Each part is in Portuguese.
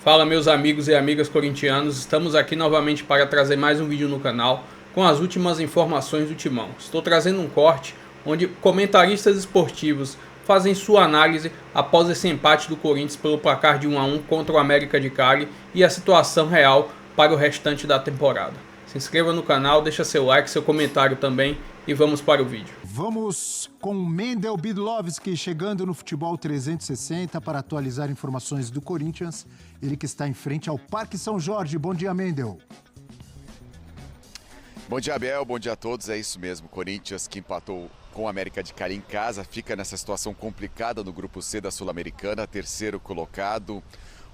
Fala, meus amigos e amigas corintianos, estamos aqui novamente para trazer mais um vídeo no canal com as últimas informações do Timão. Estou trazendo um corte onde comentaristas esportivos fazem sua análise após esse empate do Corinthians pelo placar de 1-1 contra o América de Cali e a situação real para o restante da temporada. Se inscreva no canal, deixa seu like, seu comentário também e vamos para o vídeo. Vamos com Mendel Bidlovski chegando no Futebol 360 para atualizar informações do Corinthians. Ele que está em frente ao Parque São Jorge. Bom dia, Mendel. Bom dia, Abel. Bom dia a todos. É isso mesmo. Corinthians que empatou com o América de Cali em casa, fica nessa situação complicada no Grupo C da Sul-Americana, terceiro colocado.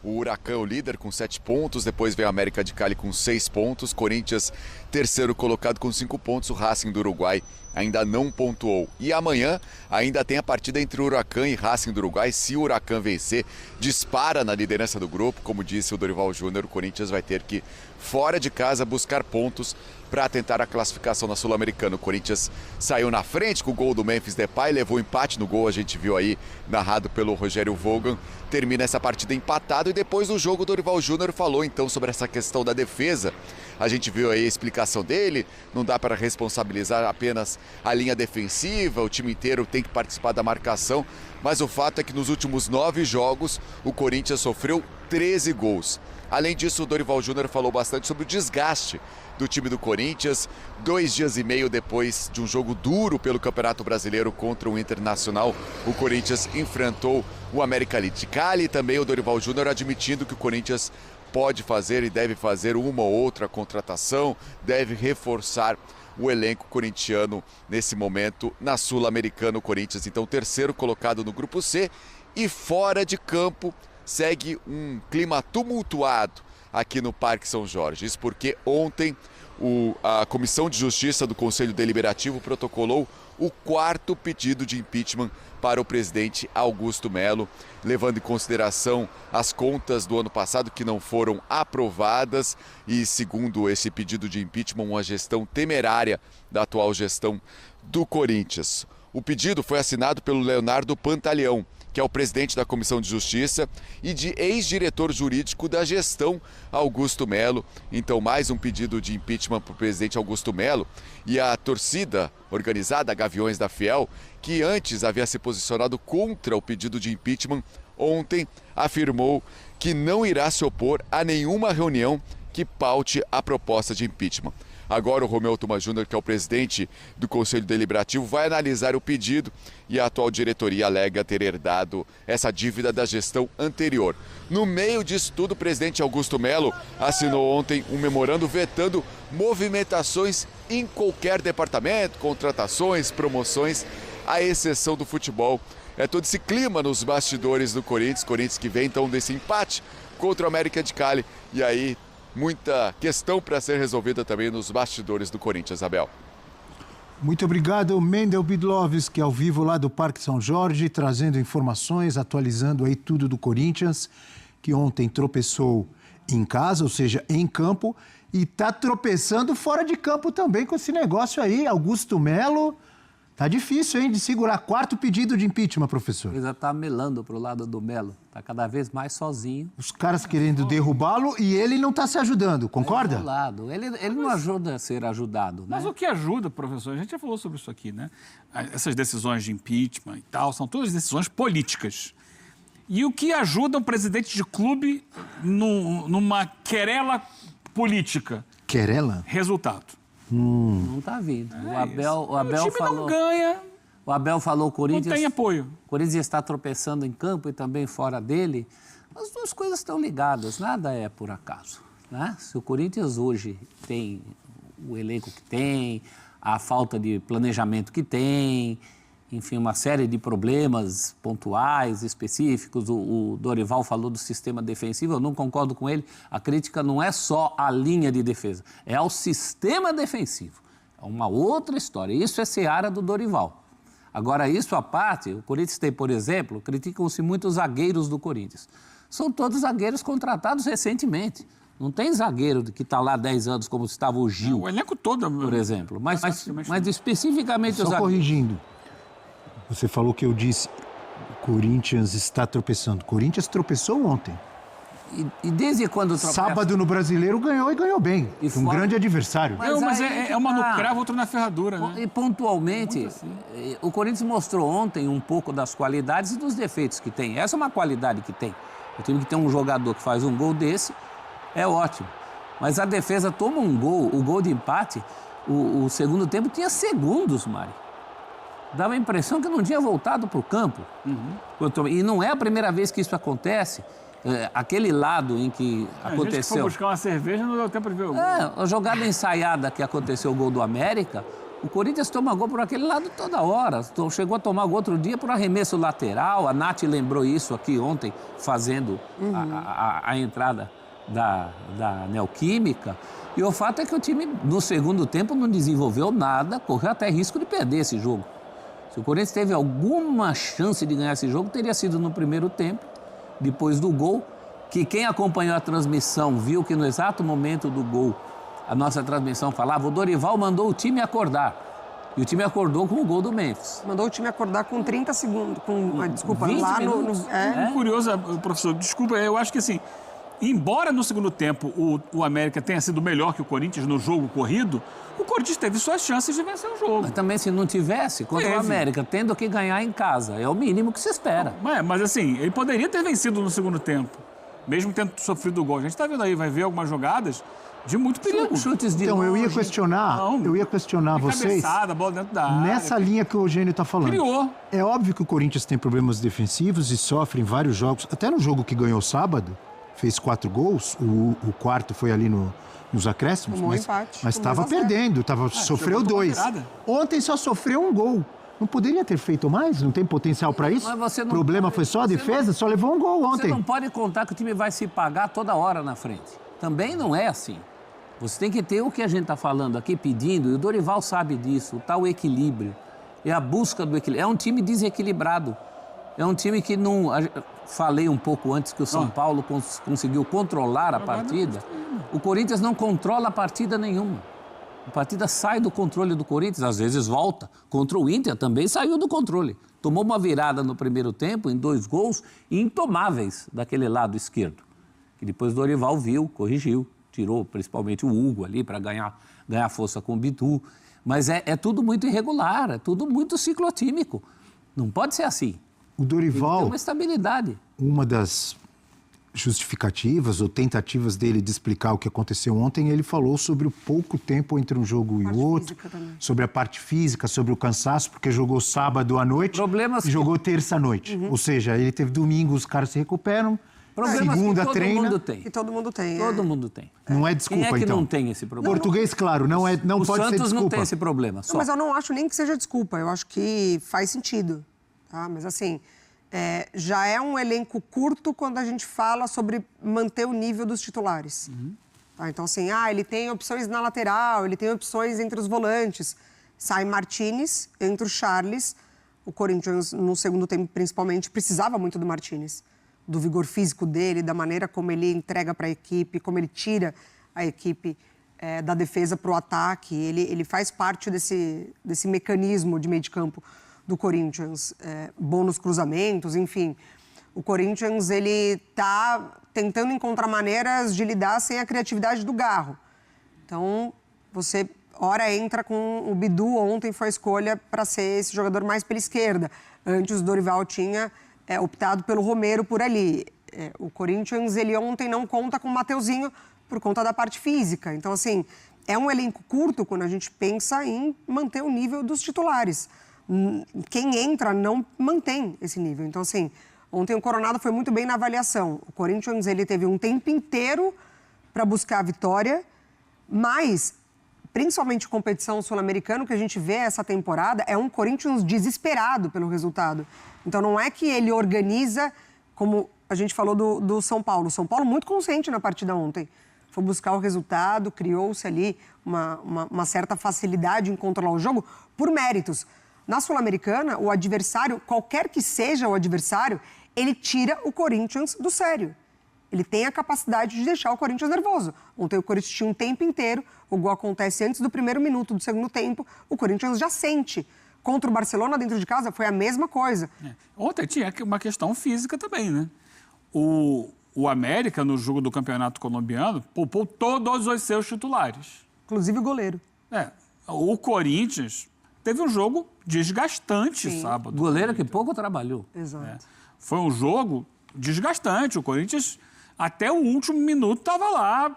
O Huracão, o líder, com 7 pontos, depois vem a América de Cali com 6 pontos, Corinthians, terceiro colocado com 5 pontos, o Racing do Uruguai ainda não pontuou. E amanhã ainda tem a partida entre o Huracão e Racing do Uruguai. Se o Huracão vencer, dispara na liderança do grupo. Como disse o Dorival Júnior, o Corinthians vai ter que, fora de casa, buscar pontos para tentar a classificação na Sul-Americana. O Corinthians saiu na frente com o gol do Memphis Depay, levou empate no gol, a gente viu aí, narrado pelo Rogério Volgan. Termina essa partida empatado e depois do jogo o Dorival Júnior falou então sobre essa questão da defesa. A gente viu aí a explicação dele, não dá para responsabilizar apenas a linha defensiva, o time inteiro tem que participar da marcação, mas o fato é que nos últimos 9 jogos o Corinthians sofreu 13 gols. Além disso, o Dorival Júnior falou bastante sobre o desgaste do time do Corinthians. 2 dias e meio depois de um jogo duro pelo Campeonato Brasileiro contra o Internacional, o Corinthians enfrentou o América de Cali. Também o Dorival Júnior admitindo que o Corinthians pode fazer e deve fazer uma ou outra contratação, deve reforçar o elenco corintiano nesse momento na Sul-Americana. O Corinthians, então, terceiro colocado no Grupo C e fora de campo segue um clima tumultuado aqui no Parque São Jorge. Isso porque ontem a Comissão de Justiça do Conselho Deliberativo protocolou o 4º pedido de impeachment para o presidente Augusto Melo, levando em consideração as contas do ano passado que não foram aprovadas e, segundo esse pedido de impeachment, uma gestão temerária da atual gestão do Corinthians. O pedido foi assinado pelo Leonardo Pantaleão, que é o presidente da Comissão de Justiça e de ex-diretor jurídico da gestão Augusto Melo. Então, mais um pedido de impeachment para o presidente Augusto Melo. E a torcida organizada Gaviões da Fiel, que antes havia se posicionado contra o pedido de impeachment, ontem afirmou que não irá se opor a nenhuma reunião que paute a proposta de impeachment. Agora o Romeu Tuma Júnior, que é o presidente do Conselho Deliberativo, vai analisar o pedido e a atual diretoria alega ter herdado essa dívida da gestão anterior. No meio disso tudo, o presidente Augusto Melo assinou ontem um memorando vetando movimentações em qualquer departamento, contratações, promoções, à exceção do futebol. É todo esse clima nos bastidores do Corinthians que vem então desse empate contra o América de Cali e aí muita questão para ser resolvida também nos bastidores do Corinthians, Abel. Muito obrigado, Mendel Bidlovski, ao vivo lá do Parque São Jorge, trazendo informações, atualizando aí tudo do Corinthians, que ontem tropeçou em casa, ou seja, em campo, e está tropeçando fora de campo também com esse negócio aí, Augusto Melo. Tá difícil, hein, de segurar. 4º pedido de impeachment, professor. Ele já tá melando pro lado do Melo. Tá cada vez mais sozinho. Os caras querendo derrubá-lo e ele não tá se ajudando, concorda? Ele não ajuda a ser ajudado, né? Mas o que ajuda, professor, a gente já falou sobre isso aqui, né? Essas decisões de impeachment e tal, são todas decisões políticas. E o que ajuda um presidente de clube numa querela política? Querela? Resultado. Não tá vindo. O Abel time falou, não ganha, o Abel falou, o Corinthians não tem apoio. O Corinthians está tropeçando em campo e também fora dele. As duas coisas estão ligadas, nada é por acaso, né? Se o Corinthians hoje tem o elenco que tem, a falta de planejamento que tem, enfim, uma série de problemas pontuais, específicos. O Dorival falou do sistema defensivo, eu não concordo com ele. A crítica não é só a linha de defesa, é ao sistema defensivo. É uma outra história. Isso é seara do Dorival. Agora, isso à parte, o Corinthians tem, por exemplo, criticam-se muito os zagueiros do Corinthians. São todos zagueiros contratados recentemente. Não tem zagueiro que está lá há 10 anos, como estava o Gil. O elenco todo, por exemplo. Mas especificamente só os zagueiros. Corrigindo. Você falou que eu disse, o Corinthians está tropeçando. O Corinthians tropeçou ontem. E desde quando tropeça... Sábado no Brasileiro ganhou e ganhou bem. E Um grande adversário. Mas é uma no cravo, outra na ferradura, né? E pontualmente, o Corinthians mostrou ontem um pouco das qualidades e dos defeitos que tem. Essa é uma qualidade que tem. O time que tem um jogador que faz um gol desse é ótimo. Mas a defesa toma um gol, o gol de empate, o segundo tempo tinha segundos, Mário. Dava a impressão que não tinha voltado para o campo. E não é a primeira vez que isso acontece. Aquele lado em que aconteceu... A gente foi buscar uma cerveja, não deu tempo de ver o gol. A jogada ensaiada que aconteceu o gol do América, o Corinthians toma gol por aquele lado toda hora. Chegou a tomar gol outro dia por arremesso lateral. A Nath lembrou isso aqui ontem, fazendo a entrada da Neoquímica. E o fato é que o time, no segundo tempo, não desenvolveu nada, correu até risco de perder esse jogo. Se o Corinthians teve alguma chance de ganhar esse jogo, teria sido no primeiro tempo, depois do gol, que quem acompanhou a transmissão viu que no exato momento do gol, a nossa transmissão falava, o Dorival mandou o time acordar. E o time acordou com o gol do Memphis. Mandou o time acordar com 30 segundos, desculpa, 20 lá minutos. Curioso, professor, desculpa, eu acho que assim, embora no segundo tempo o América tenha sido melhor que o Corinthians no jogo corrido, o Corinthians teve suas chances de vencer o jogo. Mas também, se não tivesse, contra o América, tendo que ganhar em casa, é o mínimo que se espera. Mas assim, ele poderia ter vencido no segundo tempo, mesmo tendo sofrido o gol. A gente está vendo aí, vai ver algumas jogadas de muito perigo. Chutes de Então, longe. eu ia questionar vocês Cabeçada, bola dentro da área. nessa linha que o Eugênio está falando. Criou. É óbvio que o Corinthians tem problemas defensivos e sofre em vários jogos. Até no jogo que ganhou sábado, fez 4 gols, o quarto foi ali nos acréscimos, Tomou empate, mas tomou estava 2 a 0. perdendo, sofreu tomou 2. virada. Ontem só sofreu 1 gol. Não poderia ter feito mais? Não tem potencial para isso? Mas você O não problema pode- foi só a você defesa? Só levou 1 gol Você ontem. não pode contar que o time vai se pagar toda hora na frente. Também não é assim. Você tem que ter o que a gente está falando aqui, pedindo, e o Dorival sabe disso, o tal equilíbrio. É a busca do equilíbrio. É um time desequilibrado. É um time que não... Falei um pouco antes que o São Paulo conseguiu controlar a partida. O Corinthians não controla a partida nenhuma. A partida sai do controle do Corinthians, às vezes volta. Contra o Inter também saiu do controle. Tomou uma virada no primeiro tempo, em 2 gols, intomáveis daquele lado esquerdo. Que depois o Dorival viu, corrigiu, tirou principalmente o Hugo ali para ganhar força com o Bidu. Mas é tudo muito irregular, é tudo muito ciclotímico. Não pode ser assim. O Tem Dorival, uma estabilidade. uma das justificativas ou tentativas dele de explicar o que aconteceu ontem, ele falou sobre o pouco tempo entre um jogo e outro, sobre a parte física, sobre o cansaço, porque jogou sábado à noite Problemas e que- jogou terça à noite. Ou seja, ele teve domingo, os caras se recuperam, Problemas segunda que todo treina. mundo tem. Que todo mundo tem. Todo mundo tem. Não é Quem desculpa, é que então. não tem esse problema? Português, claro, não O pode ser Santos desculpa. não tem esse problema. Só. Não, mas eu não acho nem que seja desculpa, eu acho que faz sentido. Tá? Mas assim, já é um elenco curto quando a gente fala sobre manter o nível dos titulares. Tá? Então assim, ele tem opções na lateral, ele tem opções entre os volantes. Sai Martínez, entra o Charles. O Corinthians, no segundo tempo, principalmente, precisava muito do Martínez. Do vigor físico dele, da maneira como ele entrega para a equipe, como ele tira a equipe da defesa para o ataque. Ele faz parte desse mecanismo de meio de campo do Corinthians. Bom nos cruzamentos, enfim. O Corinthians, ele está tentando encontrar maneiras de lidar sem a criatividade do Garro. Então, você, ora, entra com o Bidu, ontem foi a escolha para ser esse jogador mais pela esquerda. Antes, o Dorival tinha optado pelo Romero por ali. O Corinthians, ele ontem não conta com o Mateuzinho por conta da parte física. Então, assim, é um elenco curto quando a gente pensa em manter o nível dos titulares. Quem entra não mantém esse nível. Então, assim, ontem o Coronado foi muito bem na avaliação. O Corinthians, ele teve um tempo inteiro para buscar a vitória, mas, principalmente competição sul-americana, o que a gente vê essa temporada é um Corinthians desesperado pelo resultado. Então, não é que ele organiza, como a gente falou do São Paulo. O São Paulo muito consciente na partida ontem. Foi buscar o resultado, criou-se ali uma certa facilidade em controlar o jogo por méritos. Na Sul-Americana, o adversário, qualquer que seja o adversário, ele tira o Corinthians do sério. Ele tem a capacidade de deixar o Corinthians nervoso. Ontem o Corinthians tinha um tempo inteiro, o gol acontece antes do primeiro minuto do segundo tempo, o Corinthians já sente. Contra o Barcelona, dentro de casa, foi a mesma coisa. Ontem tinha uma questão física também, né? O o América, no jogo do Campeonato Colombiano, poupou todos os seus titulares. Inclusive o goleiro. O Corinthians teve um jogo desgastante sábado. Goleiro que pouco trabalhou. Exato. Foi um jogo desgastante. O Corinthians, até o último minuto, estava lá.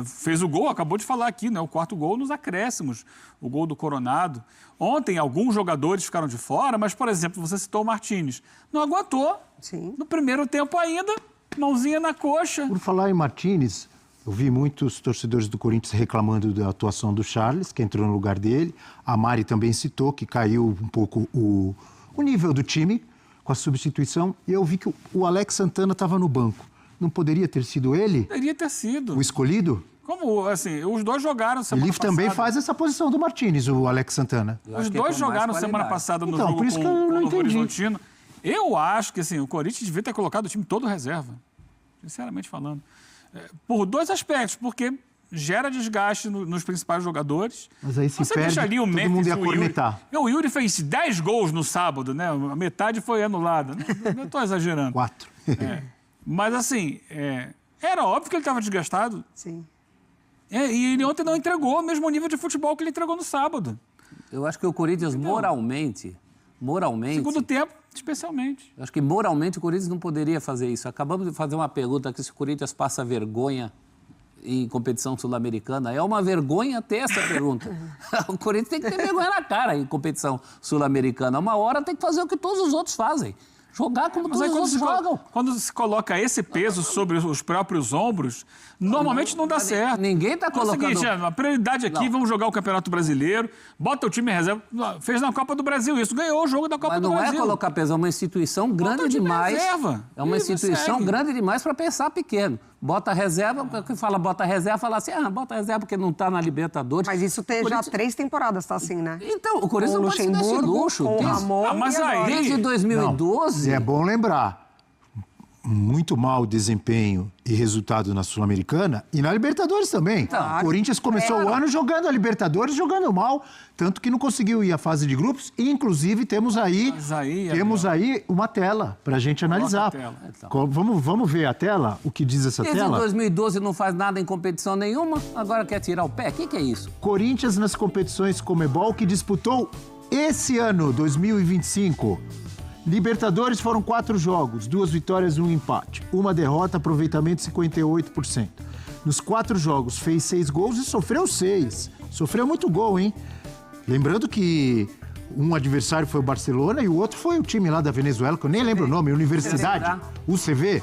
Fez o gol, acabou de falar aqui, né? O 4º gol nos acréscimos, o gol do Coronado. Ontem, alguns jogadores ficaram de fora, mas, por exemplo, você citou o Martínez. Não aguentou. Sim. No primeiro tempo ainda, mãozinha na coxa. Por falar em Martínez, eu vi muitos torcedores do Corinthians reclamando da atuação do Charles, que entrou no lugar dele. A Mari também citou que caiu um pouco o nível do time com a substituição. E eu vi que o Alex Santana estava no banco. Não poderia ter sido ele Poderia ter sido. o escolhido? Como, assim, os dois jogaram semana Ele passada. também faz essa posição do Martínez, o Alex Santana. Os dois jogaram semana passada no Então, jogo por isso com que eu o não Novo entendi. Horizontino. Eu acho que, assim, o Corinthians devia ter colocado o time todo reserva. Sinceramente falando. Por 2 aspectos, porque gera desgaste nos principais jogadores. Mas aí se Você perde, deixa ali o todo Memphis mundo ia e o Yuri. cornetar. O Yuri fez 10 gols no sábado, né? A metade foi anulada. Não estou exagerando. 4. Mas, assim, era óbvio que ele estava desgastado. Sim. E ele ontem não entregou o mesmo nível de futebol que ele entregou no sábado. Eu acho que o Corinthians, moralmente... Segundo tempo, especialmente. Eu acho que moralmente o Corinthians não poderia fazer isso. Acabamos de fazer uma pergunta aqui se o Corinthians passa vergonha em competição sul-americana. É uma vergonha ter essa pergunta. O Corinthians tem que ter vergonha na cara em competição sul-americana. Uma hora tem que fazer o que todos os outros fazem. Jogar como todos os outros jogam. Quando se coloca esse peso sobre os próprios ombros, normalmente não dá certo. Ninguém está colocando... É o seguinte, a prioridade aqui, vamos jogar o Campeonato Brasileiro, bota o time em reserva. Fez na Copa do Brasil isso, ganhou o jogo da Copa do Brasil. Mas não é colocar peso, é uma instituição grande demais. Reserva. É uma instituição grande demais para pensar pequeno. Bota reserva, quem fala bota reserva, fala assim, bota reserva porque não está na Libertadores. Mas isso tem já 3 temporadas, tá assim, né? Então, o Corinthians não pode se dar esse luxo. Com o Ramon mas e agora. Desde 2012... E é bom lembrar, muito mau desempenho e resultado na Sul-Americana e na Libertadores também. O Corinthians começou o ano jogando a Libertadores, jogando mal, tanto que não conseguiu ir à fase de grupos. E, inclusive, temos aí uma tela para a gente analisar. Vamos ver a tela, o que diz essa Desde tela? 2012 não faz nada em competição nenhuma, agora quer tirar o pé? O que é isso? Corinthians nas competições Conmebol que disputou esse ano, 2025. Libertadores foram 4 jogos, 2 vitórias e 1 empate. Uma derrota, aproveitamento 58%. Nos 4 jogos fez 6 gols e sofreu 6. Sofreu muito gol, hein? Lembrando que um adversário foi o Barcelona e o outro foi o time lá da Venezuela, que eu nem lembro o nome, Universidade. UCV.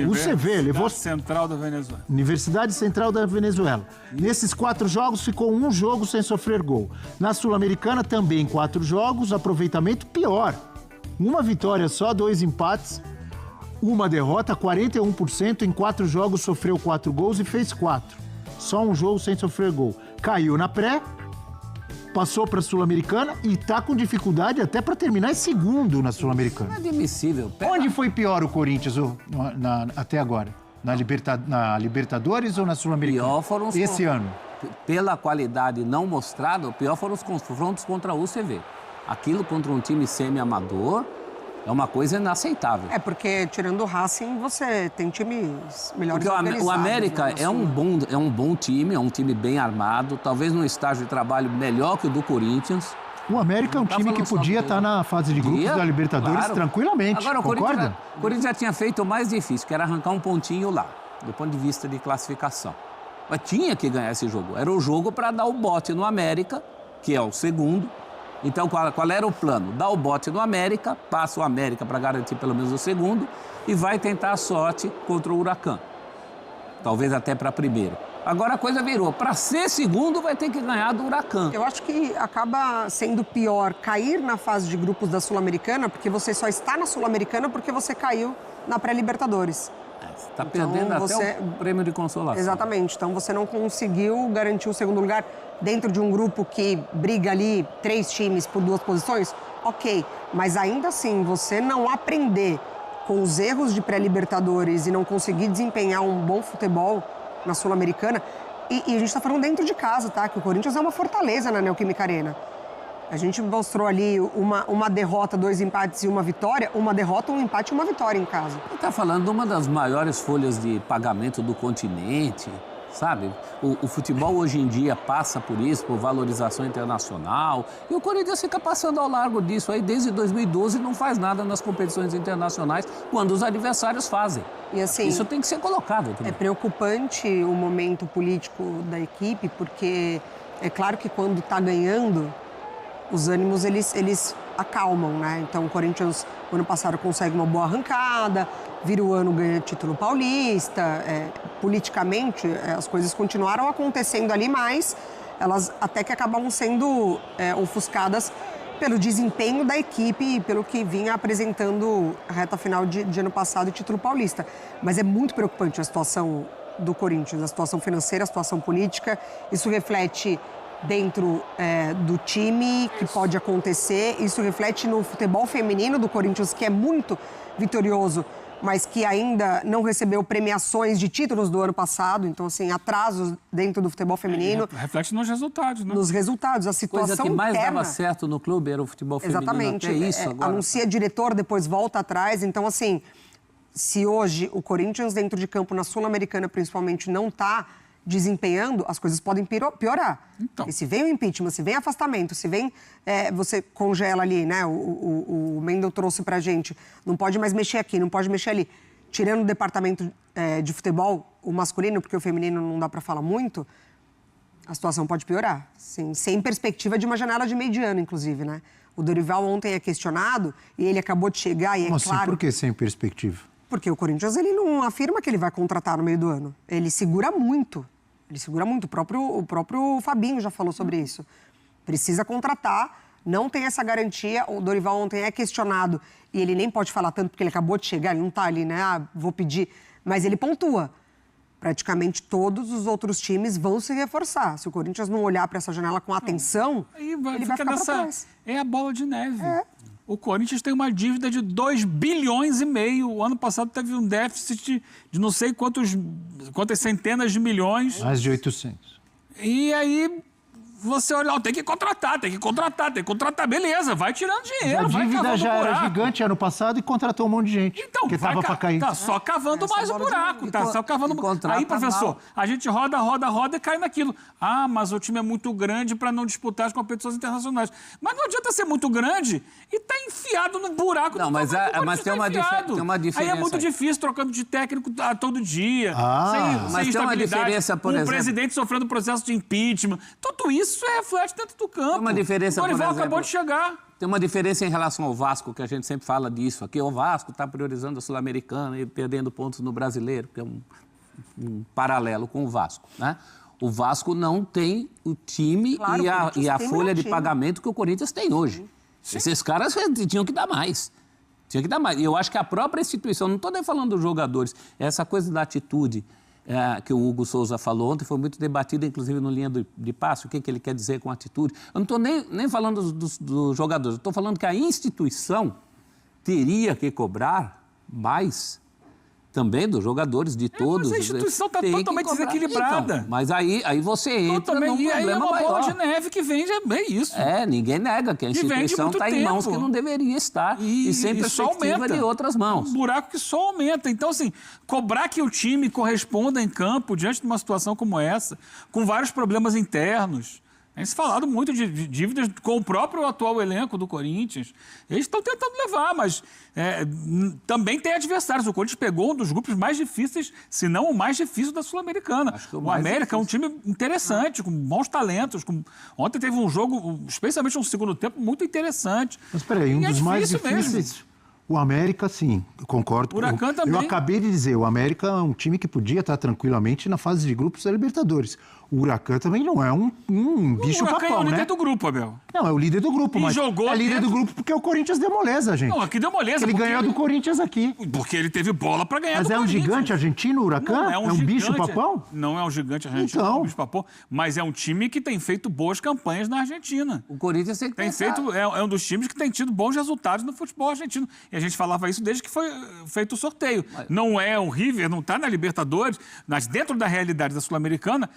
UCV, levou... Central da Venezuela. Universidade Central da Venezuela. Nesses 4 jogos, ficou 1 jogo sem sofrer gol. Na Sul-Americana, também 4 jogos, aproveitamento pior. 1 vitória só, 2 empates, 1 derrota, 41%. Em 4 jogos sofreu 4 gols e fez 4. Só 1 jogo sem sofrer gol. Caiu na pré, passou para a Sul-Americana e está com dificuldade até para terminar em segundo na Sul-Americana. Inadmissível. Onde foi pior o Corinthians até agora? Na Libertadores ou na Sul-Americana? Pior foram os esse ano. Pela qualidade não mostrada, o pior foram os confrontos contra a UCV. Aquilo contra um time semi-amador é uma coisa inaceitável. É porque, tirando o Racing, você tem times melhores organizados. O América né, é um bom time, é um time bem armado, talvez num estágio de trabalho melhor que o do Corinthians. O América é um time que podia estar na fase de grupos da Libertadores tranquilamente, agora, concorda? O Corinthians já tinha feito o mais difícil, que era arrancar um pontinho lá, do ponto de vista de classificação. Mas tinha que ganhar esse jogo. Era o jogo para dar o bote no América, que é o segundo. Então, qual era o plano? Dar o bote no América, passa o América para garantir pelo menos o segundo e vai tentar a sorte contra o Huracan. Talvez até para primeiro. Agora a coisa virou. Para ser segundo, vai ter que ganhar do Huracan. Eu acho que acaba sendo pior cair na fase de grupos da Sul-Americana, porque você só está na Sul-Americana porque você caiu na pré-Libertadores. Você está perdendo até o prêmio de consolação. Exatamente. Então, você não conseguiu garantir o segundo lugar dentro de um grupo que briga ali 3 times por 2 posições. Ok, mas ainda assim, você não aprender com os erros de pré-Libertadores e não conseguir desempenhar um bom futebol na Sul-Americana. E a gente está falando dentro de casa, tá? Que o Corinthians é uma fortaleza na Neoquímica Arena. A gente mostrou ali uma derrota, 2 empates e uma vitória. Uma derrota, um empate e uma vitória em casa. Você está falando de uma das maiores folhas de pagamento do continente, sabe? O futebol hoje em dia passa por isso, por valorização internacional. E o Corinthians fica passando ao largo disso aí desde 2012 e não faz nada nas competições internacionais quando os adversários fazem. E assim, isso tem que ser colocado também. É preocupante o momento político da equipe, porque é claro que quando está ganhando, os ânimos, eles acalmam, né? Então, o Corinthians, no ano passado, consegue uma boa arrancada, vira o ano, ganha título paulista. Politicamente, as coisas continuaram acontecendo ali, mas elas até que acabam sendo ofuscadas pelo desempenho da equipe e pelo que vinha apresentando a reta final de ano passado e título paulista. Mas é muito preocupante a situação do Corinthians, a situação financeira, a situação política. Isso reflete dentro do time, que pode acontecer. Isso reflete no futebol feminino do Corinthians, que é muito vitorioso, mas que ainda não recebeu premiações de títulos do ano passado. Então, assim, atrasos dentro do futebol feminino. Reflete nos resultados, né? Nos resultados, a situação coisa que mais interna. dava certo no clube era o futebol feminino. Exatamente. Até isso agora. Anuncia diretor, depois volta atrás. Então, assim, se hoje o Corinthians dentro de campo, na Sul-Americana principalmente, não está desempenhando, as coisas podem piorar. Então. E se vem o impeachment, se vem afastamento, se vem... você congela ali, né? O Mendel trouxe pra gente. Não pode mais mexer aqui, não pode mexer ali. Tirando o departamento de futebol, o masculino, porque o feminino não dá pra falar muito, a situação pode piorar. Sem perspectiva de uma janela de meio de ano, inclusive, né? O Dorival ontem é questionado e ele acabou de chegar e Como assim? claro... Por que sem perspectiva? Porque o Corinthians, ele não afirma que ele vai contratar no meio do ano. Ele segura muito. Ele segura muito. O próprio Fabinho já falou sobre isso. Precisa contratar, não tem essa garantia. O Dorival ontem é questionado e ele nem pode falar tanto porque ele acabou de chegar, ele não está ali, né? Vou pedir. Mas ele pontua. Praticamente todos os outros times vão se reforçar. Se o Corinthians não olhar para essa janela com atenção, ele vai ficar para trás. É a bola de neve. O Corinthians tem uma dívida de 2,5 bilhões. O ano passado teve um déficit de não sei quantas centenas de milhões. Mais de 800. E aí você olha, tem que contratar. Beleza, vai tirando dinheiro, A vai dívida cavando já era buraco. gigante ano passado e contratou um monte de gente. Então, que tava para cair. Tá só cavando mais o buraco. Tá só cavando. contrata Aí, professor, mal. a gente roda e cai naquilo. Mas o time é muito grande para não disputar as competições internacionais. Mas não adianta ser muito grande e tá enfiado no buraco. Não, mas tem uma diferença. Aí é muito difícil, trocando de técnico todo dia. Mas tem uma diferença, por exemplo. O presidente sofrendo processo de impeachment. Tudo isso reflete dentro do campo. Tem uma diferença, o Dorival por exemplo, acabou de chegar. Tem uma diferença em relação ao Vasco, que a gente sempre fala disso. Aqui o Vasco está priorizando a Sul-Americana e perdendo pontos no Brasileiro, que é um paralelo com o Vasco, né? O Vasco não tem o time e a folha de pagamento que o Corinthians tem hoje. Esses caras tinham que dar mais. Tinha que dar mais. E eu acho que a própria instituição, não estou nem falando dos jogadores, essa coisa da atitude que o Hugo Souza falou ontem, foi muito debatida, inclusive no Linha de Passe, o que ele quer dizer com atitude. Eu não estou nem falando dos jogadores, eu estou falando que a instituição teria que cobrar mais também dos jogadores, de todos. Mas a instituição está totalmente desequilibrada. Então, mas aí você entra num problema maior. E aí é uma bola de neve que vende, é isso. Ninguém nega que a instituição está em mãos que não deveria estar e sem perspectiva de outras mãos. Um buraco que só aumenta. Então, assim, cobrar que o time corresponda em campo diante de uma situação como essa, com vários problemas internos. Tem se falado muito de dívidas com o próprio atual elenco do Corinthians. Eles estão tentando levar, mas também tem adversários. O Corinthians pegou um dos grupos mais difíceis, se não o mais difícil da Sul-Americana. O América é um time interessante, com bons talentos. Ontem teve um jogo, especialmente um segundo tempo, muito interessante. Mas peraí, um dos mais difíceis... Mesmo. O América, sim, eu concordo. O Huracan também. Eu acabei de dizer, o América é um time que podia estar tranquilamente na fase de grupos da Libertadores. O Huracan também não é um bicho-papão, né? O Huracan é o líder do grupo, Abel. Não, é o líder do grupo, mas é líder do grupo porque o Corinthians deu moleza, gente. Não, aqui deu moleza. Ele ganhou do Corinthians aqui. Porque ele teve bola para ganhar do Corinthians. Mas é um gigante argentino, o Huracan? Não, é um bicho-papão? Não é um gigante argentino, então. É um bicho-papão. Mas é um time que tem feito boas campanhas na Argentina. O Corinthians tem que pensar. É um dos times que tem tido bons resultados no futebol argentino. E a gente falava isso desde que foi feito o sorteio. Não é o River, não está na Libertadores, mas dentro da realidade da Sul-Americana,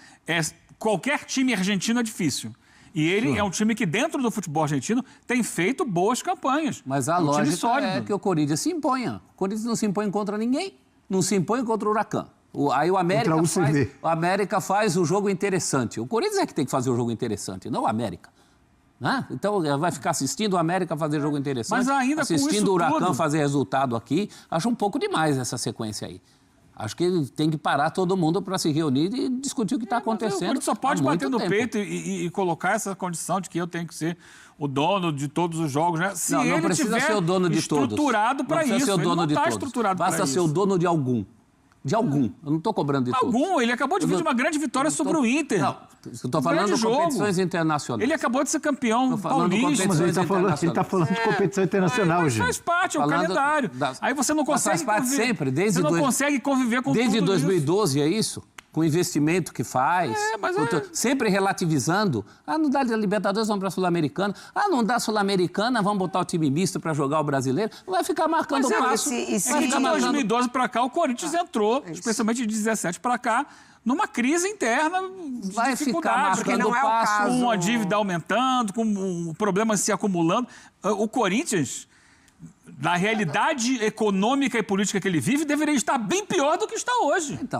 qualquer time argentino é difícil. E ele é um time que, dentro do futebol argentino, tem feito boas campanhas. Mas a lógica é que o Corinthians se imponha. O Corinthians não se impõe contra ninguém. Não se impõe contra o Huracan. Aí o América faz o jogo interessante. O Corinthians é que tem que fazer o jogo interessante, não o América. Né? Então, vai ficar assistindo o América fazer jogo interessante, mas ainda assistindo o Huracan tudo... fazer resultado aqui. Acho um pouco demais essa sequência aí. Acho que tem que parar todo mundo para se reunir e discutir o que está acontecendo. O Corinthians só pode bater no peito e colocar essa condição de que eu tenho que ser o dono de todos os jogos, né? Se não precisa ser o dono de todos. Estruturado para isso. Ser o dono de todos. Basta ser o dono de algum. De algum. Eu não estou cobrando de todos. Algum. Ele acabou de vir de uma grande vitória sobre o Inter. Não, eu estou falando de competições internacionais. Ele acabou de ser campeão paulista. Mas ele está falando de competição internacional, gente. Faz parte, é o calendário. Aí você não consegue faz parte sempre, desde você não consegue conviver com desde tudo 2012, é isso? Com o investimento que faz, sempre relativizando. Não dá Libertadores, vamos para a Sul-Americana. Não dá Sul-Americana, vamos botar o time misto para jogar o brasileiro. Vai ficar marcando o passo. De 2012 para cá, o Corinthians entrou, especialmente de 2017 para cá, numa crise interna de vai dificuldade. Ficar marcando o passo. Com a dívida aumentando, com problemas se acumulando. O Corinthians, na realidade econômica e política que ele vive, deveria estar bem pior do que está hoje. Então.